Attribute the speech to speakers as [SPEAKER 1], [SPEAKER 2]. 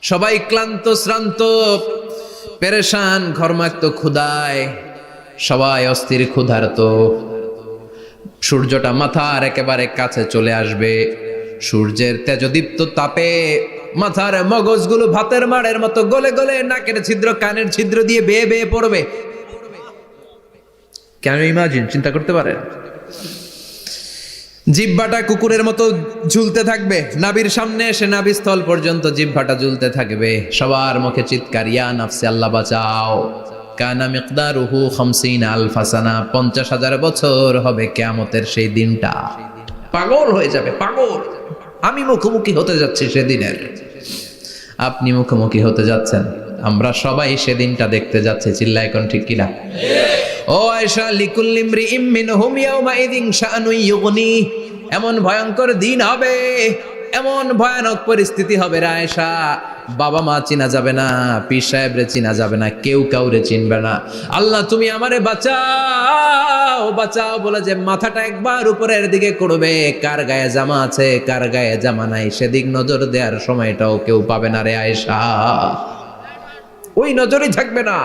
[SPEAKER 1] সবাই ক্লান্ত শ্রান্ত পেরেশান, ঘর্মাক্ত ক্ষুধায়, সবাই অস্থির ক্ষুধার্ত। সূর্যটা মাথার একেবারে কাছে চলে আসবে। সূর্যের তেজদীপ্ত তাপে মাথার মগজগুলো ভাতের মাড়ের মতো গলে গলে নাকের ছিদ্র কানের ছিদ্র দিয়ে বেয়ে বেয়ে পড়বে। কেন ইমাজিন, চিন্তা করতে পারেন? জিহ্বাটা কুকুরের মতো ঝুলতে থাকবে, নাভির সামনে এসে নাভিস্থল পর্যন্ত জিহ্বাটা ঝুলতে থাকবে। সবার মুখে চিৎকার, ইয়া নাফসি, আল্লাহ বাঁচাও। কানা মিকদারুহু 50 আলফা সানা, 50,000 বছর হবে কিয়ামতের সেই দিনটা। পাগল হয়ে যাবে, পাগল। আমি মুখোমুখি হতে যাচ্ছি সেদিনের, আপনি মুখোমুখি হতে যাচ্ছেন, আমরা সবাই সেদিনটা দেখতে যাচ্ছি। চিল্লায় কোন ঠিক কিনা? ও আয়েশা, লিকুল্লি ইমরিইম মিনহুম ইয়াউমাইযিন শাআনুন ইউগনি। এমন ভয়ঙ্কর দিন হবে, এমন ভয়ানক পরিস্থিতি হবে রে আয়েশা, বাবা মা চিনা যাবে না, পীর সাহেব রে চিনা যাবে না, কেউ কাউরে চিনবে না। আল্লাহ তুমি আমারে বাঁচাও বাঁচাও বলে যে মাথাটা একবার উপরের দিকে করবে, কার গায়ে জামা আছে কার গায়ে জামা নাই সেদিক নজর দেওয়ার সময়টাও কেউ পাবে না রে আয়েশা, ওই নজরই থাকবে না।